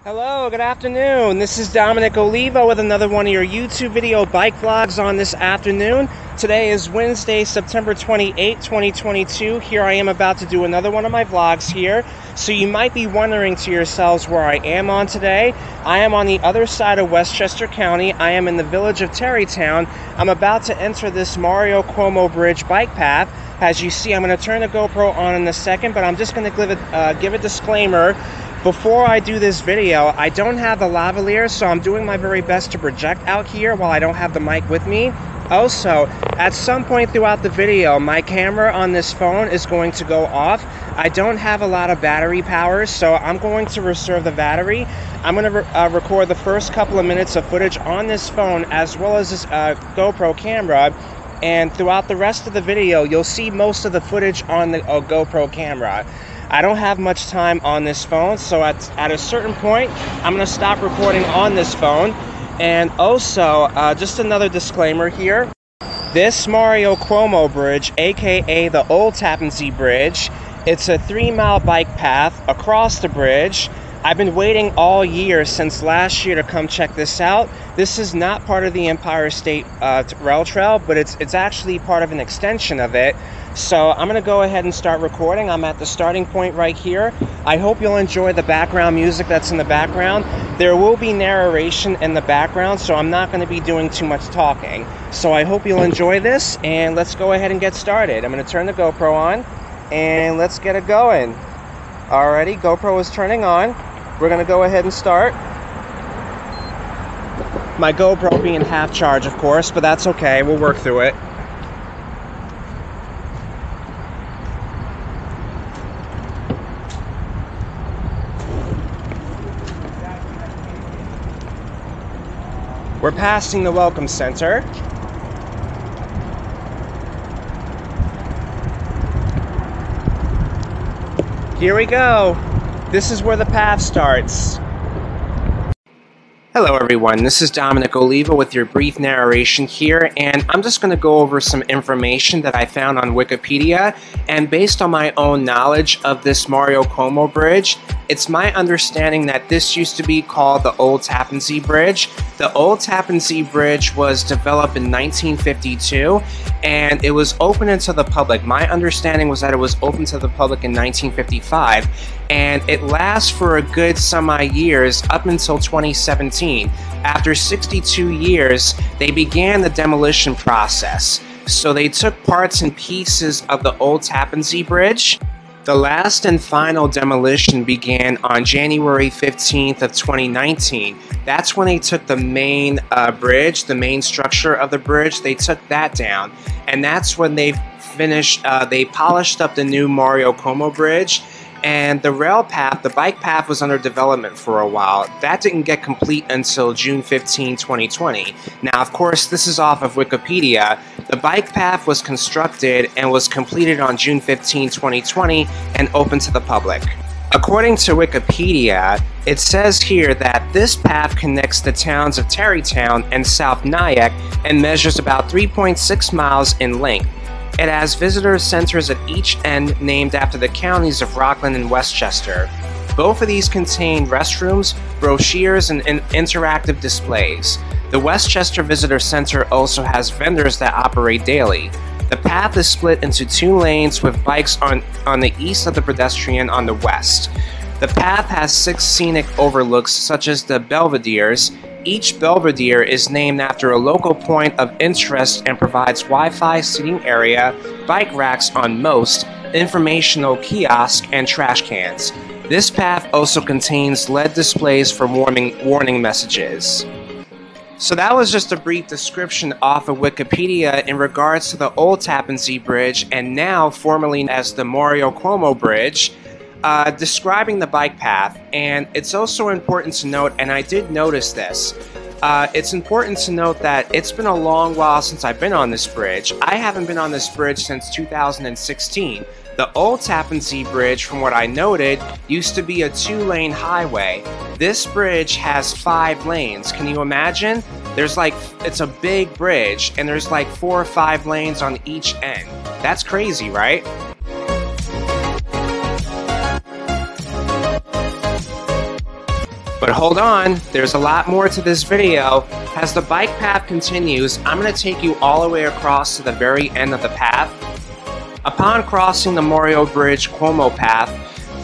Hello, good afternoon. This is Dominic Oliva with another one of your YouTube video bike vlogs on this afternoon. Today is Wednesday, September 28, 2022. Here I am about to do another one of my vlogs here. So you might be wondering to yourselves where I am on today. I am on the other side of Westchester County. I am in the village of Tarrytown. I'm about to enter this Mario Cuomo Bridge bike path. As you see, I'm going to turn the GoPro on in a second, but I'm just going to give a disclaimer. Before I do this video, I don't have the lavalier, so I'm doing my very best to project out here while I don't have the mic with me. Also, at some point throughout the video, my camera on this phone is going to go off. I don't have a lot of battery power, so I'm going to reserve the battery. I'm going to record the first couple of minutes of footage on this phone as well as this GoPro camera. And throughout the rest of the video, you'll see most of the footage on the GoPro camera. I don't have much time on this phone, so at a certain point, I'm going to stop recording on this phone. And also, just another disclaimer here. This Mario Cuomo Bridge, aka the old Tappan Zee Bridge, it's a 3-mile bike path across the bridge. I've been waiting all year since last year to come check this out. This is not part of the Empire State Rail Trail, but it's actually part of an extension of it. So I'm going to go ahead and start recording. I'm at the starting point right here. I hope you'll enjoy the background music that's in the background. There will be narration in the background, so I'm not going to be doing too much talking. So I hope you'll enjoy this, and let's go ahead and get started. I'm going to turn the GoPro on, and let's get it going. Alrighty, GoPro is turning on. We're going to go ahead and start. My GoPro being half charge, of course, but that's okay. We'll work through it. We're passing the Welcome Center. Here we go. This is where the path starts. Hello everyone, this is Dominic Oliva with your brief narration here, and I'm just going to go over some information that I found on Wikipedia, and based on my own knowledge of this Mario Cuomo Bridge, it's my understanding that this used to be called the old Tappan Zee Bridge. The old Tappan Zee Bridge was developed in 1952, and it was open to the public. My understanding was that it was open to the public in 1955, and it lasts for a good years up until 2017. After 62 years, they began the demolition process. So they took parts and pieces of the old Tappan Zee Bridge. The last and final demolition began on January 15th of 2019. That's when they took the main bridge, the main structure of the bridge, they took that down. And that's when they finished, they polished up the new Mario Cuomo Bridge. And the rail path, the bike path, was under development for a while. That didn't get complete until June 15, 2020. Now, of course, this is off of Wikipedia. The bike path was constructed and was completed on June 15, 2020 and open to the public. According to Wikipedia, it says here that this path connects the towns of Tarrytown and South Nyack and measures about 3.6 miles in length. It has visitor centers at each end named after the counties of Rockland and Westchester. Both of these contain restrooms, brochures, and interactive displays. The Westchester Visitor Center also has vendors that operate daily. The path is split into 2 lanes with bikes on the east of the pedestrian on the west. The path has 6 scenic overlooks such as the Belvederes. Each Belvedere is named after a local point of interest and provides Wi-Fi seating area, bike racks on most, informational kiosk, and trash cans. This path also contains LED displays for warning messages. So that was just a brief description off of Wikipedia in regards to the old Tappan Zee Bridge, and now formerly as the Mario Cuomo Bridge. Describing the bike path, and it's also important to note, and I did notice this, it's important to note that it's been a long while since I've been on this bridge. I haven't been on this bridge since 2016. The old Tappan Zee Bridge, from what I noted, used to be a 2-lane highway. This bridge has 5 lanes. Can you imagine? It's a big bridge, and there's like 4 or 5 lanes on each end. That's crazy, right? But hold on, there's a lot more to this video. As the bike path continues, I'm going to take you all the way across to the very end of the path. Upon crossing the Mario Bridge Cuomo path,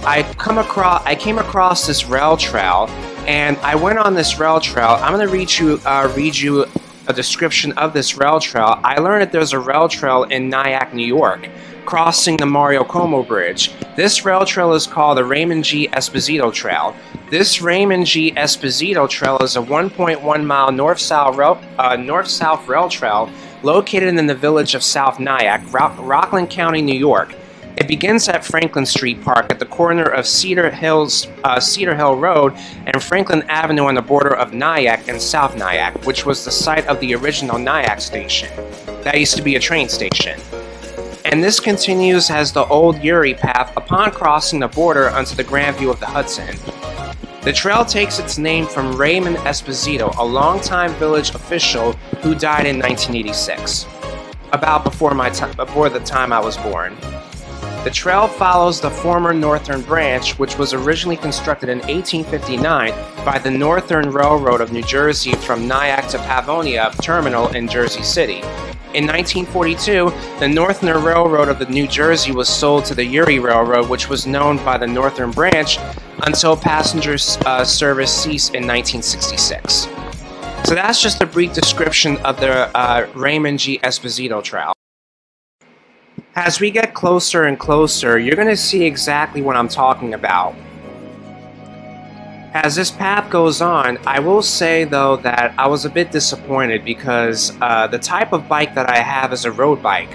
I came across this rail trail, and I went on this rail trail. I'm going to read you a description of this rail trail. I learned that there's a rail trail in Nyack, New York, crossing the Mario Cuomo Bridge. This rail trail is called the Raymond G. Esposito Trail. This Raymond G. Esposito Trail is a 1.1 mile north-south rail trail located in the village of South Nyack, Rockland County, New York. It begins at Franklin Street Park at the corner of Cedar Hill Road and Franklin Avenue on the border of Nyack and South Nyack, which was the site of the original Nyack station. That used to be a train station. And this continues as the old Erie path upon crossing the border onto the Grand View of the Hudson. The trail takes its name from Raymond Esposito, a longtime village official who died in 1986, about before the time I was born. The trail follows the former Northern Branch, which was originally constructed in 1859 by the Northern Railroad of New Jersey from Nyack to Pavonia Terminal in Jersey City. In 1942, the Northern Railroad of the New Jersey was sold to the Erie Railroad, which was known by the Northern Branch until passenger service ceased in 1966. So that's just a brief description of the Raymond G. Esposito Trail. As we get closer and closer, you're going to see exactly what I'm talking about. As this path goes on, I will say though that I was a bit disappointed because the type of bike that I have is a road bike.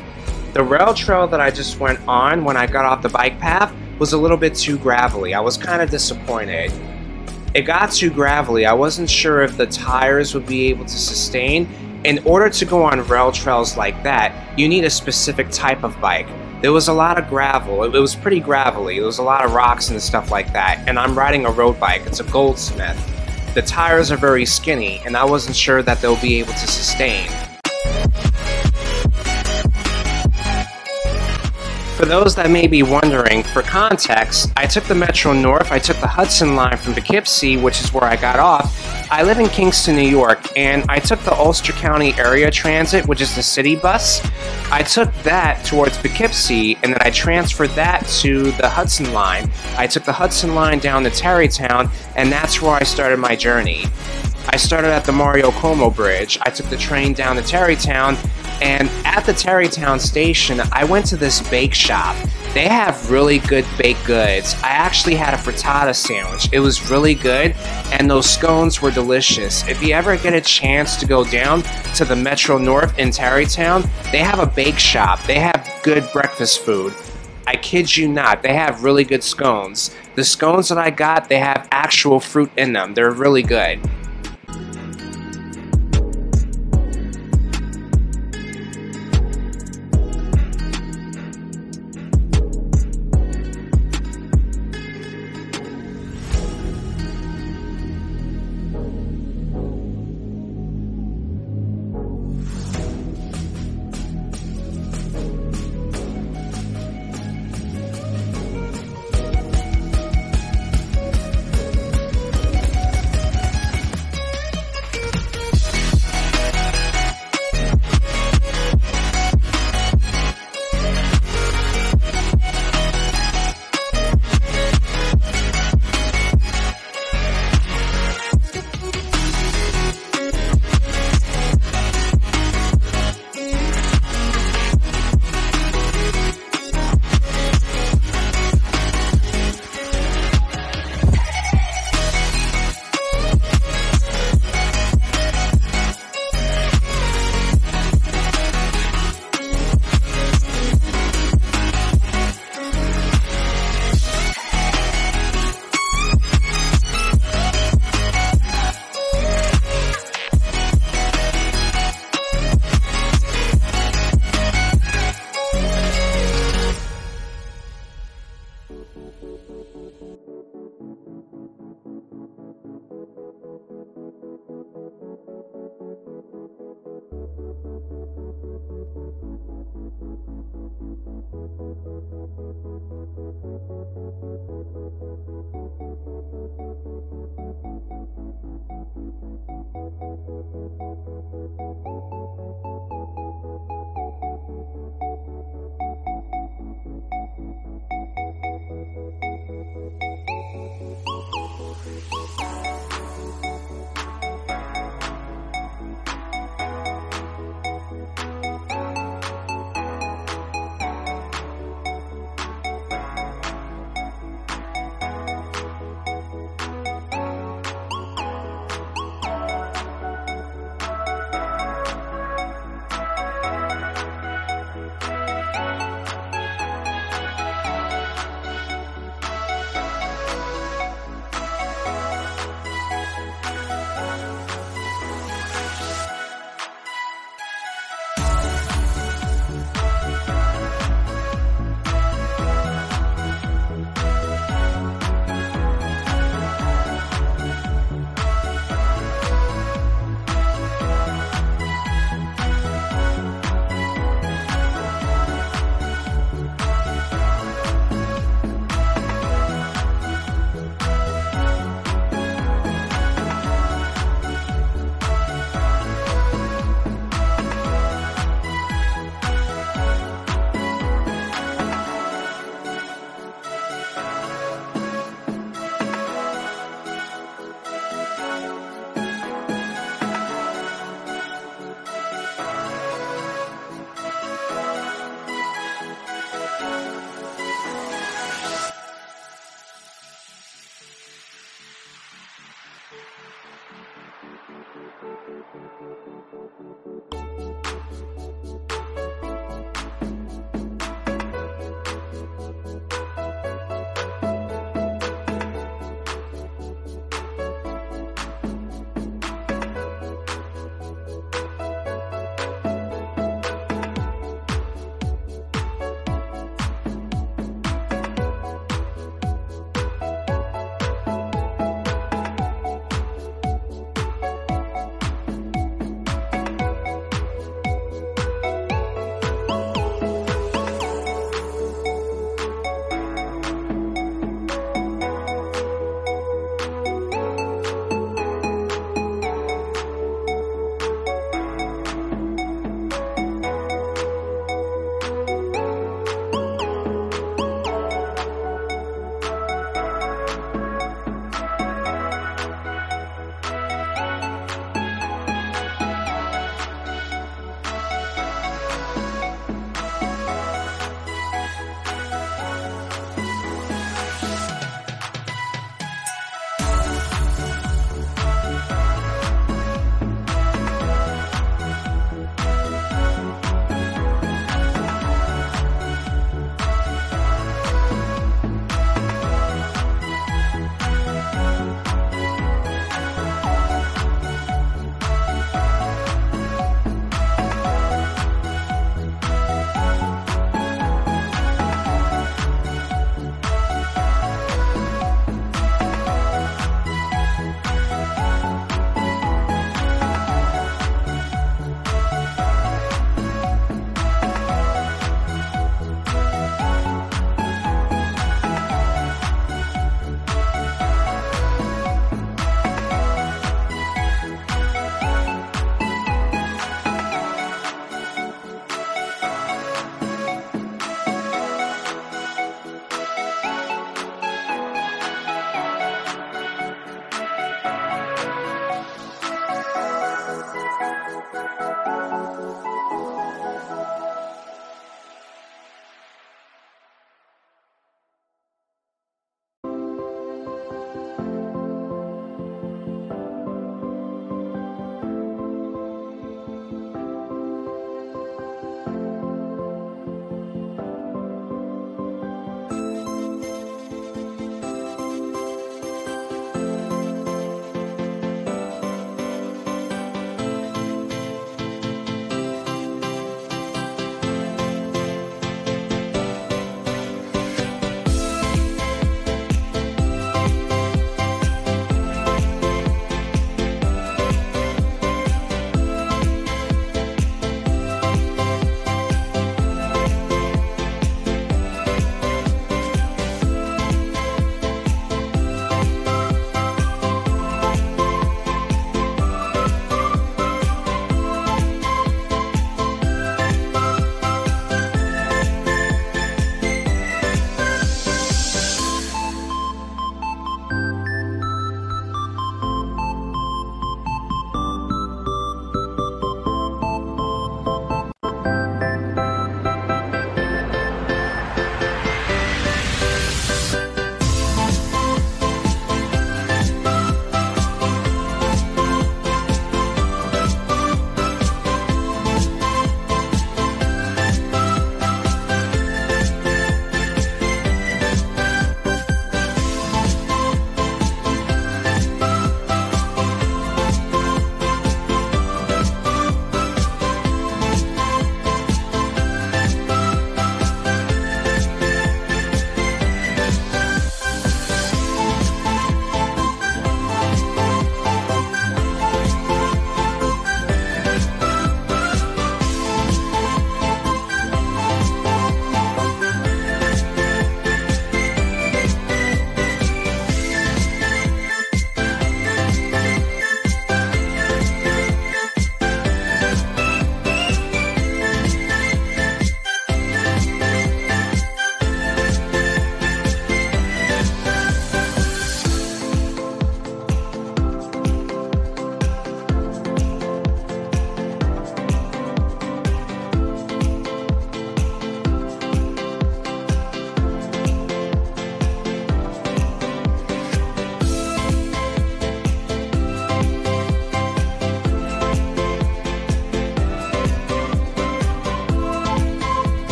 The rail trail that I just went on when I got off the bike path was a little bit too gravelly. I was kind of disappointed. It got too gravelly. I wasn't sure if the tires would be able to sustain. In order to go on rail trails like that, you need a specific type of bike. There was a lot of gravel. It was pretty gravelly. There was a lot of rocks and stuff like that. And I'm riding a road bike. It's a Goldsmith. The tires are very skinny, and I wasn't sure that they'll be able to sustain. For those that may be wondering, for context, I took the Metro North, I took the Hudson line from Poughkeepsie, which is where I got off. I live in Kingston, New York, and I took the Ulster County Area Transit, which is the city bus. I took that towards Poughkeepsie, and then I transferred that to the Hudson line. I took the Hudson line down to Tarrytown, and that's where I started my journey. I started at the Mario Cuomo Bridge. I took the train down to Tarrytown, and at the Tarrytown station, I went to this bake shop. They have really good baked goods. I actually had a frittata sandwich. It was really good, and those scones were delicious. If you ever get a chance to go down to the Metro North in Tarrytown, they have a bake shop. They have good breakfast food. I kid you not, they have really good scones. The scones that I got, they have actual fruit in them. They're really good.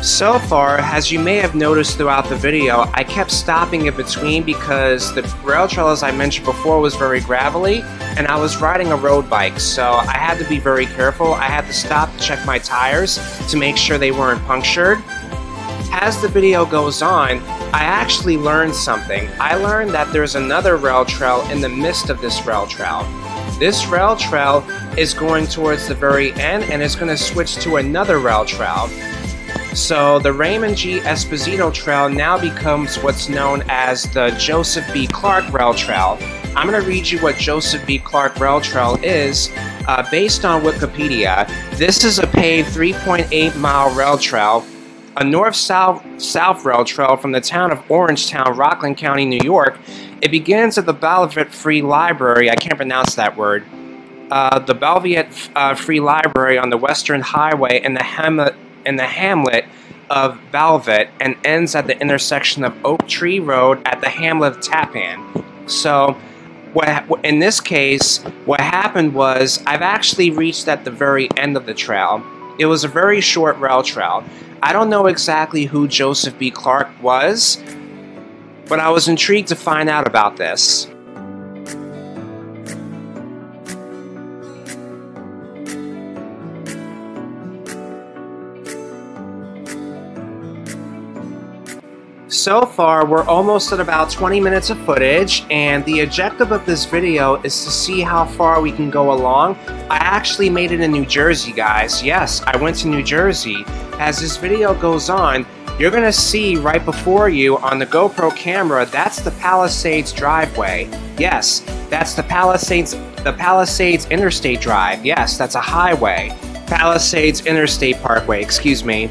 So far, as you may have noticed throughout the video, I kept stopping in between because the rail trail, as I mentioned before, was very gravelly, and I was riding a road bike, so I had to be very careful. I had to stop to check my tires to make sure they weren't punctured. As the video goes on, I actually learned something. I learned that there's another rail trail in the midst of this rail trail. This rail trail is going towards the very end, and it's going to switch to another rail trail. So the Raymond G. Esposito Trail now becomes what's known as the Joseph B. Clark Rail Trail. I'm going to read you what Joseph B. Clark Rail Trail is. Based on Wikipedia, this is a paved 3.8-mile rail trail, a north-south rail trail from the town of Orangetown, Rockland County, New York. It begins at the Belviet Free Library, I can't pronounce that word, the Belviet Free Library on the Western Highway in the hamlet of Belviet, and ends at the intersection of Oak Tree Road at the hamlet of Tappan. So, in this case, what happened was I've actually reached at the very end of the trail. It was a very short rail trail. I don't know exactly who Joseph B. Clark was, but I was intrigued to find out about this. So far, we're almost at about 20 minutes of footage, and the objective of this video is to see how far we can go along. I actually made it in New Jersey, guys. Yes, I went to New Jersey. As this video goes on, you're going to see right before you on the GoPro camera, that's the Palisades driveway. Yes, that's the Palisades Interstate Drive. Yes, that's a highway. Palisades Interstate Parkway, excuse me.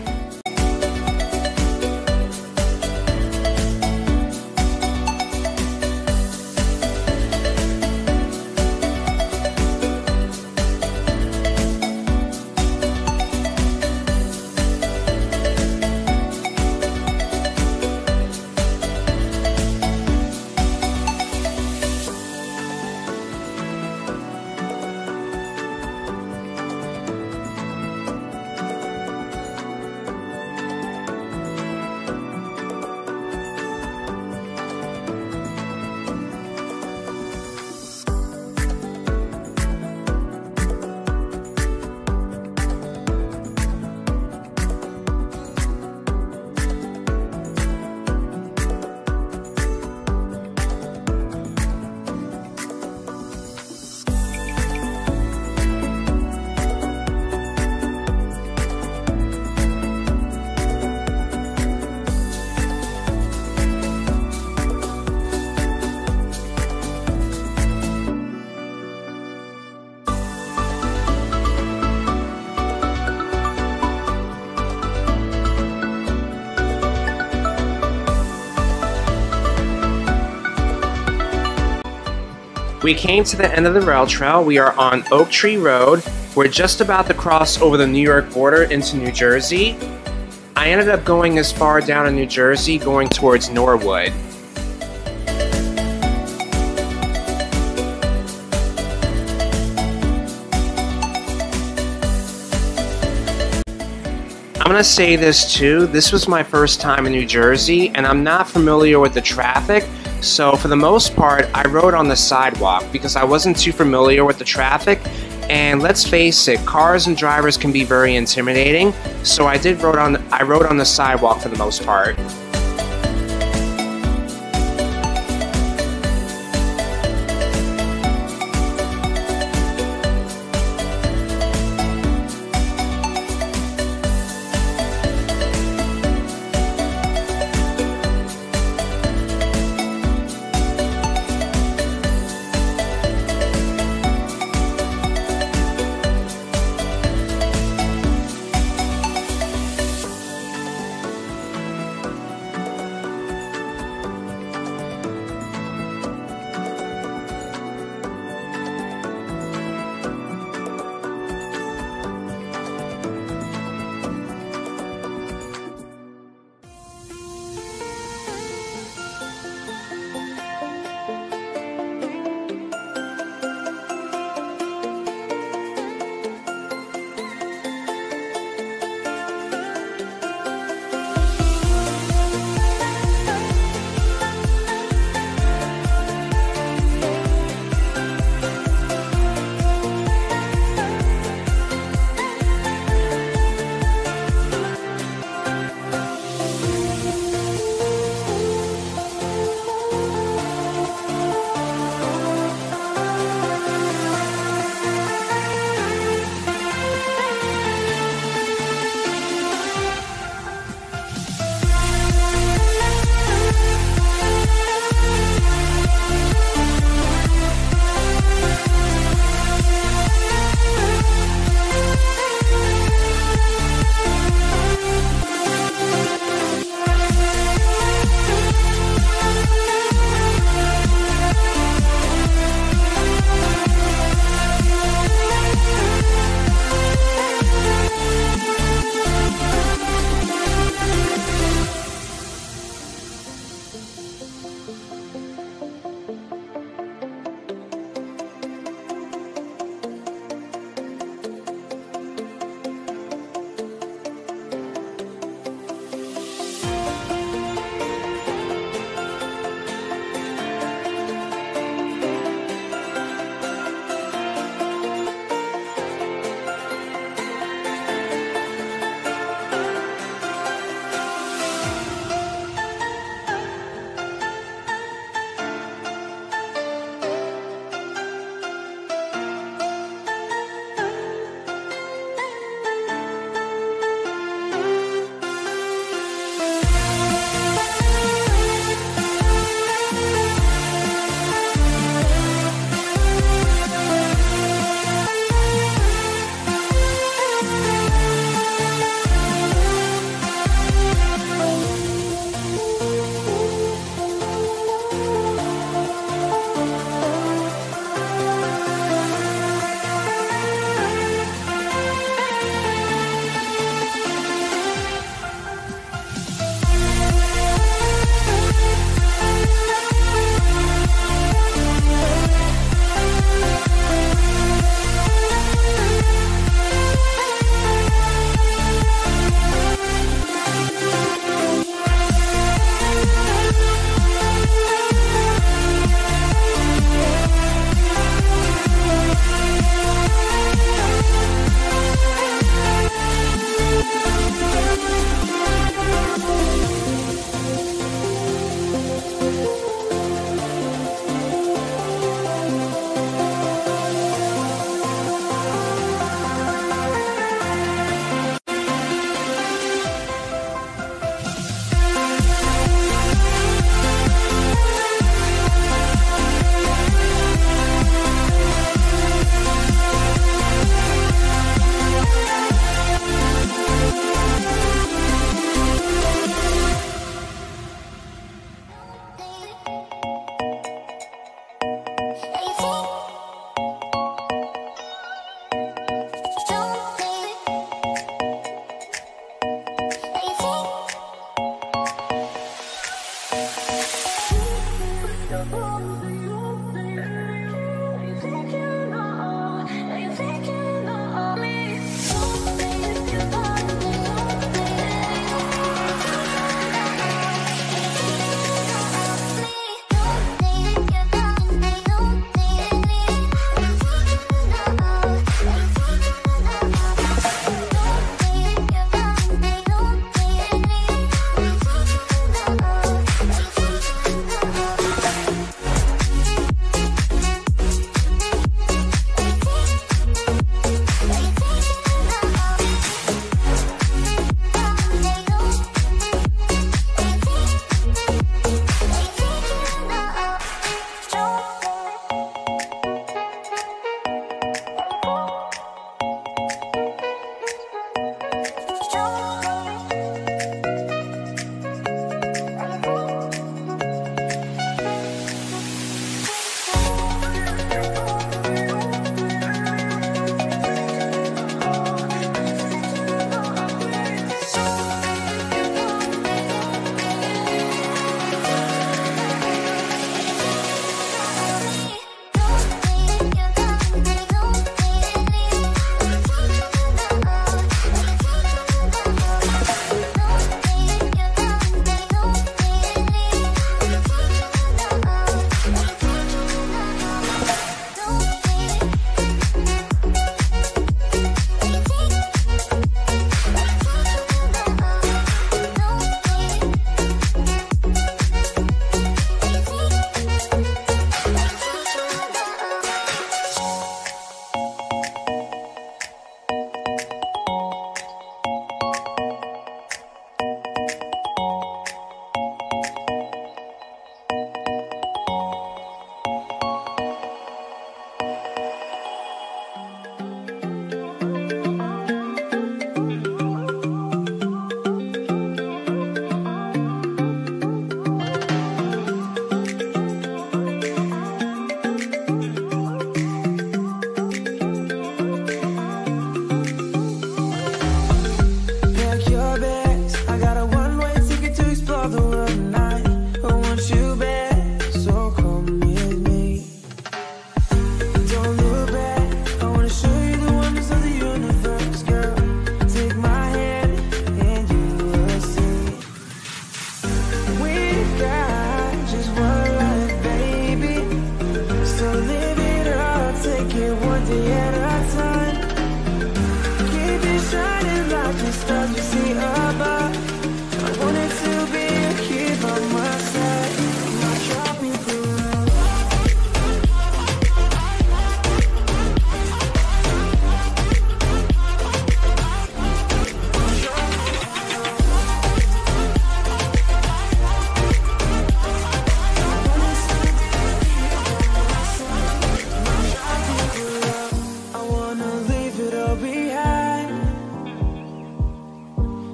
We came to the end of the rail trail. We are on Oak Tree Road. We're just about to cross over the New York border into New Jersey. I ended up going as far down in New Jersey, going towards Norwood. I'm going to say this too, this was my first time in New Jersey, and I'm not familiar with the traffic. So for the most part, I rode on the sidewalk because I wasn't too familiar with the traffic. And let's face it, cars and drivers can be very intimidating. So I rode on the sidewalk for the most part.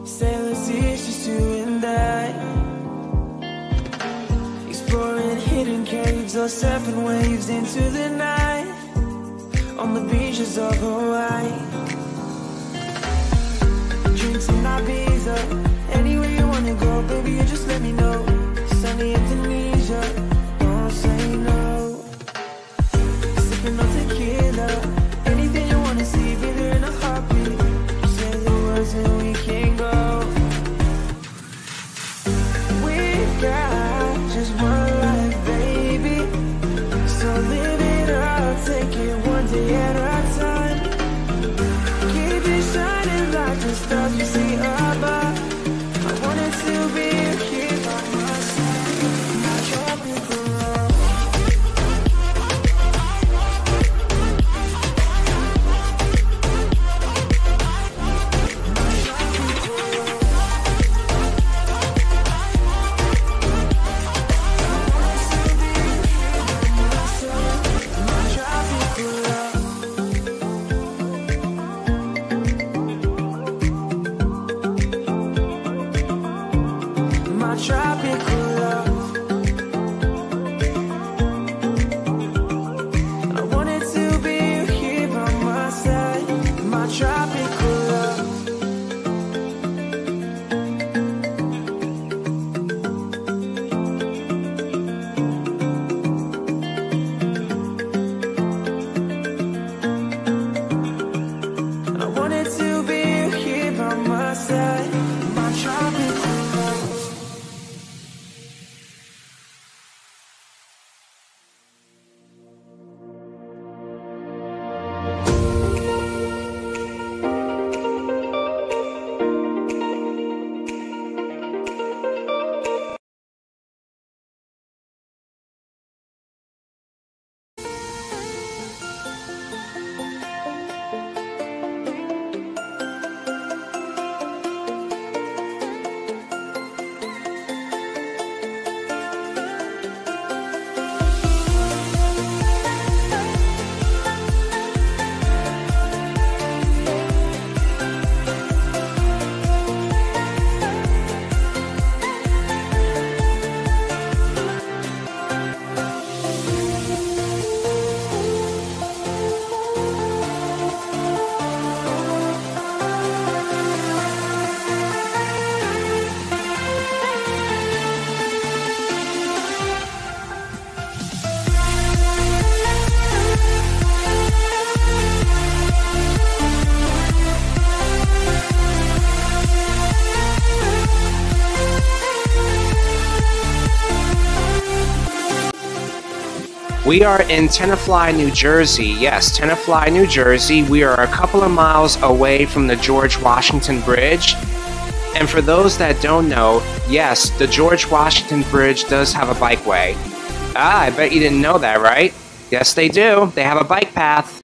Sailor seas, just you and I. Exploring hidden caves or surfing waves into the night on the beaches of Hawaii. Drinks in Ibiza, anywhere you wanna go, baby, you just let me know. Sunny Indonesia, don't say no. Sipping on tequila, anything you wanna see, be there in a heartbeat. Say the words and we can go. We got just one life, baby, so live it up, take it one day at a time. Keep it shining like the stars you see above. I wanted to be here by my side, my tropical love. My tropical love. I wanted to be here by my side, my tropical love. I wanted to be here by my side, my tropical love. We are in Tenafly, New Jersey. Yes, Tenafly, New Jersey. We are a couple of miles away from the George Washington Bridge. And for those that don't know, yes, the George Washington Bridge does have a bikeway. Ah, I bet you didn't know that, right? Yes, they do. They have a bike path.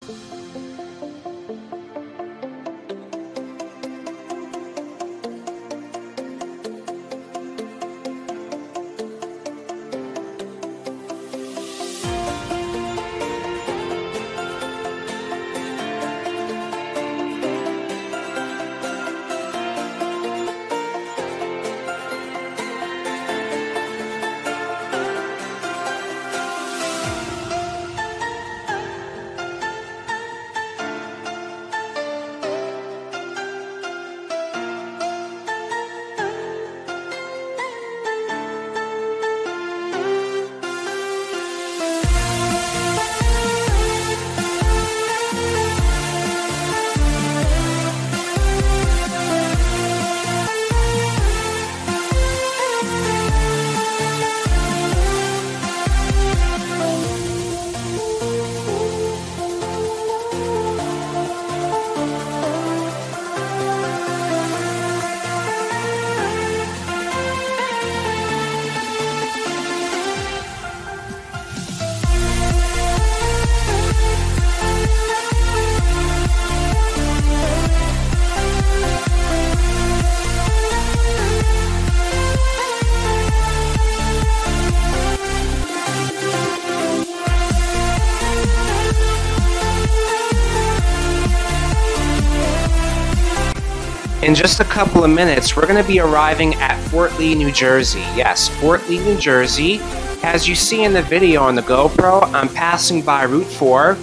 In just a couple of minutes, we're going to be arriving at Fort Lee, New Jersey. Yes, Fort Lee, New Jersey. As you see in the video on the GoPro, I'm passing by Route 4.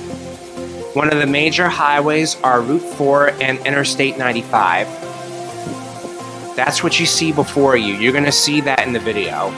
One of the major highways are Route 4 and Interstate 95. That's what you see before you. You're going to see that in the video.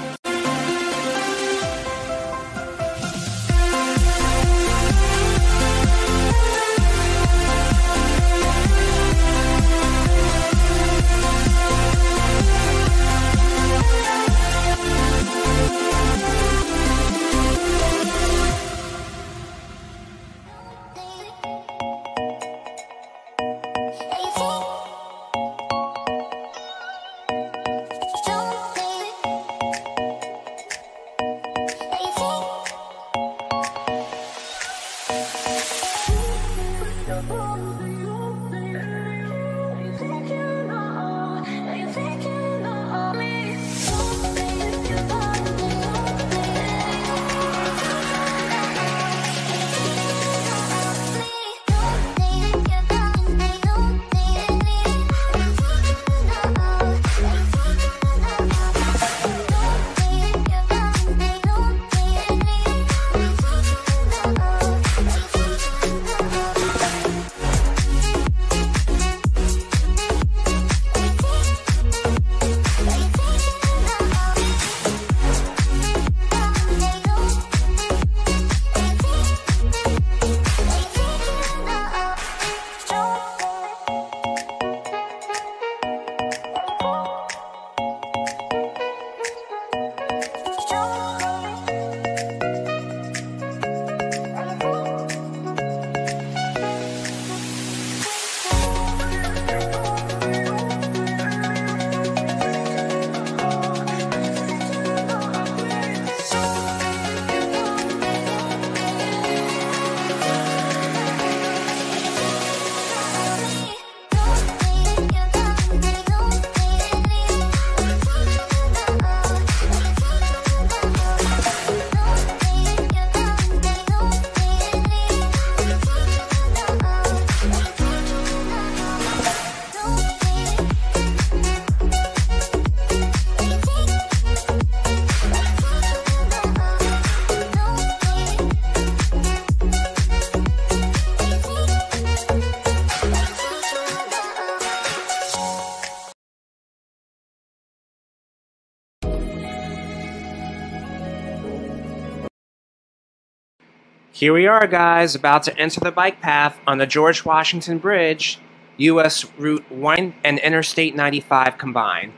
Here we are, guys, about to enter the bike path on the George Washington Bridge, US Route 1 and Interstate 95 combined.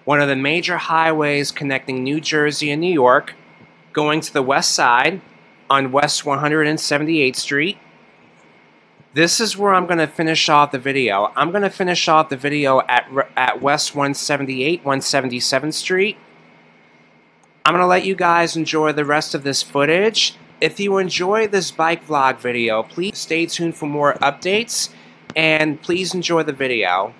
One of the major highways connecting New Jersey and New York, going to the west side on West 178th Street. This is where I'm going to finish off the video. I'm going to finish off the video at West 178, 177th Street. I'm going to let you guys enjoy the rest of this footage. If you enjoy this bike vlog video, please stay tuned for more updates, and please enjoy the video.